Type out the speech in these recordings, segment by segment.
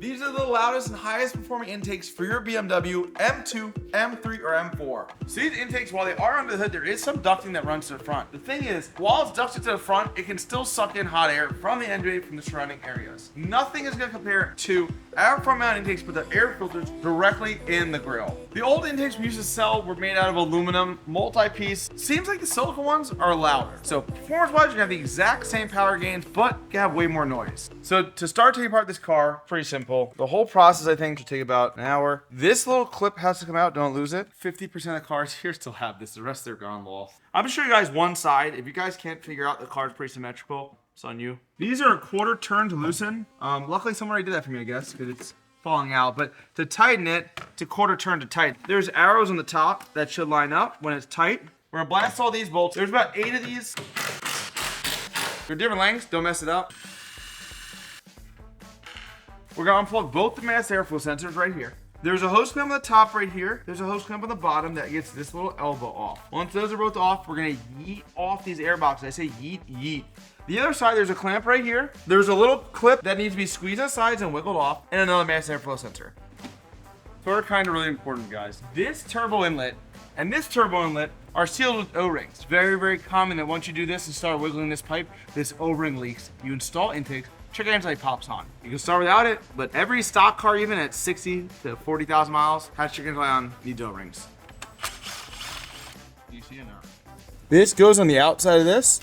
These are the loudest and highest performing intakes for your BMW M2, M3, or M4. So these intakes, while they are under the hood, there is some ducting that runs to the front. The thing is, while it's ducted to the front, it can still suck in hot air from the engine from the surrounding areas. Nothing is going to compare to our front mount intakes, but the air filters directly in the grill. The old intakes we used to sell were made out of aluminum, multi-piece. Seems like the silicone ones are louder. So performance-wise, you're gonna have the exact same power gains, but you have way more noise. So to start taking apart this car, pretty simple. The whole process, I think, should take about an hour. This little clip has to come out, don't lose it. 50% of the cars here still have this. The rest they're gone off. I'm gonna show you guys one side. If you guys can't figure out the car's pretty symmetrical, it's on you. These are a quarter turn to loosen. Luckily someone already did that for me, I guess, because it's falling out. But to tighten it, to quarter turn to tighten. There's arrows on the top that should line up when it's tight. We're gonna blast all these bolts. There's about 8 of these. They're different lengths, don't mess it up. We're gonna unplug both the mass airflow sensors right here. There's a hose clamp on the top right here. There's a hose clamp on the bottom that gets this little elbow off. Once those are both off, we're gonna yeet off these air boxes. I say yeet, yeet. The other side, there's a clamp right here. There's a little clip that needs to be squeezed on the sides and wiggled off, and another mass airflow sensor. So they're kind of really important, guys. This turbo inlet and this turbo inlet are sealed with O-rings. It's very, very common that once you do this and start wiggling this pipe, this O-ring leaks. You install intakes, check it until it pops on. You can start without it, but every stock car, even at 60 to 40,000 miles, has chicken fly on, needs O-rings. Do you see it now? This goes on the outside of this.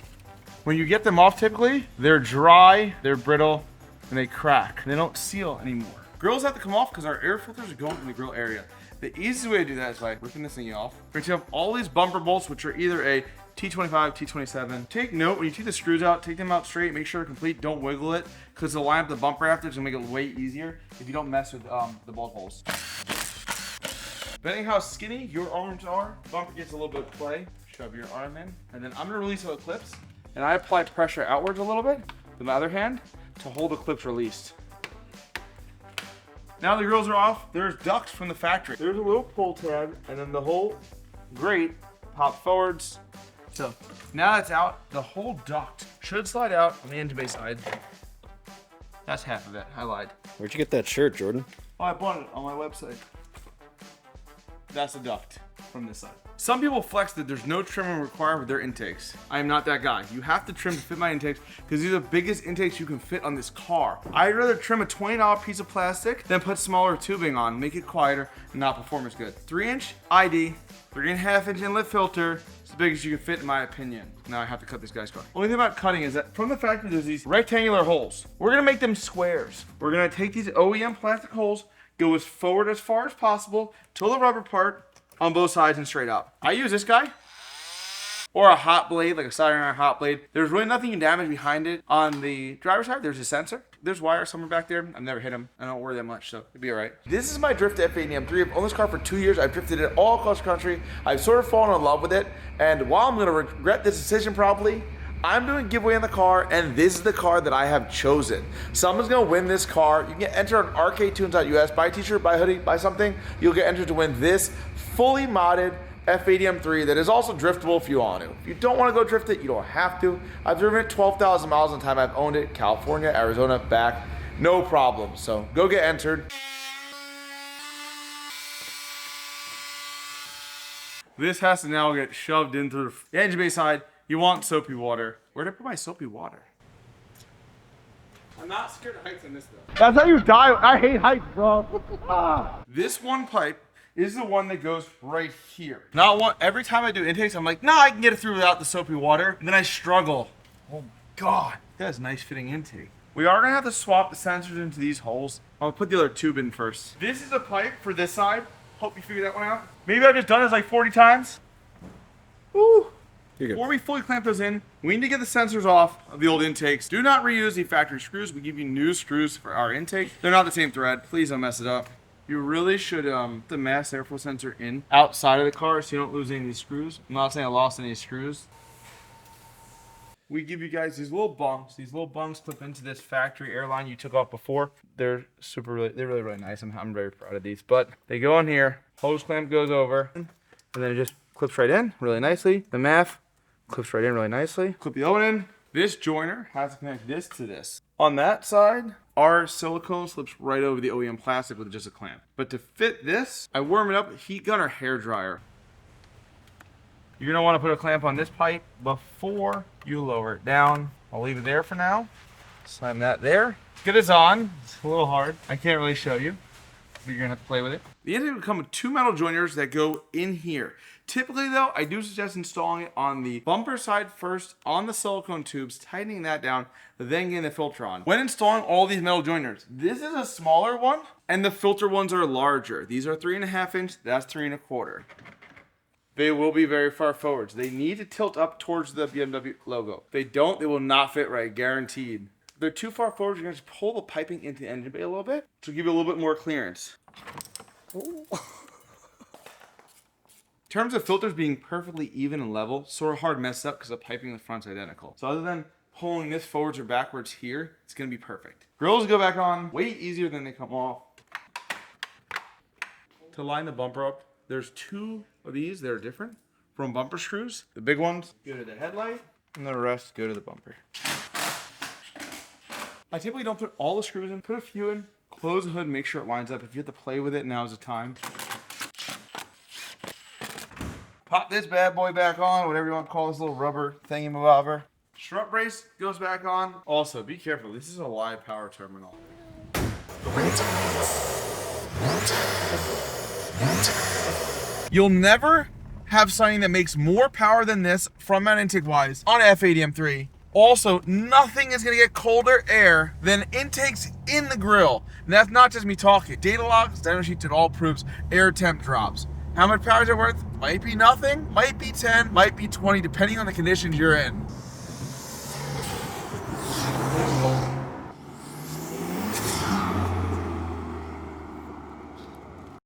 When you get them off, typically, they're dry, they're brittle, and they crack. They don't seal anymore. Grills have to come off because our air filters are going in the grill area. The easiest way to do that is by ripping this thing off. We're gonna have all these bumper bolts, which are either a T25, T27. Take note, when you take the screws out, take them out straight, make sure they're complete, don't wiggle it, because they'll line up the bumper after, it's gonna make it way easier if you don't mess with the bolt holes. Depending how skinny your arms are, the bumper gets a little bit of play. Shove your arm in, and then I'm gonna release the clips, and I apply pressure outwards a little bit with my other hand to hold the clips released. Now the grills are off, there's ducts from the factory. There's a little pull tab, and then the whole grate pops forwards. So now it's out, the whole duct should slide out on the engine bay side. That's half of it, I lied. Where'd you get that shirt, Jordan? Oh, I bought it on my website. That's the duct from this side. Some people flex that there's no trimming required with their intakes. I am not that guy. You have to trim to fit my intakes because these are the biggest intakes you can fit on this car. I'd rather trim a $20 piece of plastic than put smaller tubing on, make it quieter, and not perform as good. 3-inch ID, 3.5-inch inlet filter. It's the biggest you can fit in my opinion. Now I have to cut this guy's car. Only thing about cutting is that from the factory there's these rectangular holes. We're gonna make them squares. We're gonna take these OEM plastic holes, go as forward as far as possible till the rubber part on both sides and straight up. I use this guy or a hot blade, like a soldering iron hot blade. There's really nothing you can damage behind it. On the driver's side, there's a sensor. There's wire somewhere back there. I've never hit them. I don't worry that much, so it'll be all right. This is my Drift F80 M3. I've owned this car for 2 years. I've drifted it all across the country. I've sort of fallen in love with it. And while I'm gonna regret this decision probably, I'm doing a giveaway on the car, and this is the car that I have chosen. Someone's gonna win this car. You can get entered on Rktunes.us. Buy a t-shirt, buy a hoodie, buy something. You'll get entered to win this fully modded F80 M3 that is also driftable if you want to. If you don't want to go drift it, you don't have to. I've driven it 12,000 miles in the time I've owned it. California, Arizona, back, no problem. So go get entered. This has to now get shoved into the engine bay side. You want soapy water. Where did I put my soapy water? I'm not scared of heights in this though. That's how you die. I hate heights, bro. This one pipe is the one that goes right here. Not one. Every time I do intakes, I'm like, nah, I can get it through without the soapy water. And then I struggle. Oh my God, that's a nice fitting intake. We are gonna have to swap the sensors into these holes. I'll put the other tube in first. This is a pipe for this side. Hope you figured that one out. Maybe I've just done this like 40 times. Woo. Before we fully clamp those in, we need to get the sensors off of the old intakes. Do not reuse the factory screws. We give you new screws for our intake. They're not the same thread. Please don't mess it up. You really should put the mass airflow sensor in outside of the car so you don't lose any of these screws. I'm not saying I lost any screws. We give you guys these little bunks. These little bunks clip into this factory airline you took off before. They're really nice. I'm very proud of these. But they go on here. Hose clamp goes over, and then it just clips right in really nicely. The MAF clips right in really nicely. Clip the O in. This joiner has to connect this to this. On that side, our silicone slips right over the OEM plastic with just a clamp. But to fit this, I warm it up with a heat gun or hair dryer. You're gonna wanna put a clamp on this pipe before you lower it down. I'll leave it there for now. Slam that there. Get this on. It's a little hard. I can't really show you, but you're gonna have to play with it. The intake will come with 2 metal joiners that go in here. Typically though, I do suggest installing it on the bumper side first on the silicone tubes, tightening that down, then getting the filter on. When installing all these metal joiners, this is a smaller one and the filter ones are larger. These are 3.5 inch, that's 3 1/4. They will be very far forwards. They need to tilt up towards the BMW logo. If they don't, they will not fit right, guaranteed. If they're too far forward, you're gonna just pull the piping into the engine bay a little bit to give you a little bit more clearance. In terms of filters being perfectly even and level, sort of hard to mess up because the piping in the front's identical. So other than pulling this forwards or backwards here, it's gonna be perfect. Grills go back on way easier than they come off. To line the bumper up, there's 2 of these that are different from bumper screws. The big ones go to the headlight and the rest go to the bumper. I typically don't put all the screws in, put a few in, close the hood, make sure it lines up. If you have to play with it, now's the time. Pop this bad boy back on, whatever you want to call this little rubber thingy-mabobber. Strut brace goes back on. Also, be careful, this is a live power terminal. You'll never have something that makes more power than this front mount intake wise on F80 M3. Also, nothing is gonna get colder air than intakes in the grill. And that's not just me talking. Data logs, dyno sheets, it all proves air temp drops. How much power is it worth? Might be nothing, might be 10, might be 20, depending on the conditions you're in.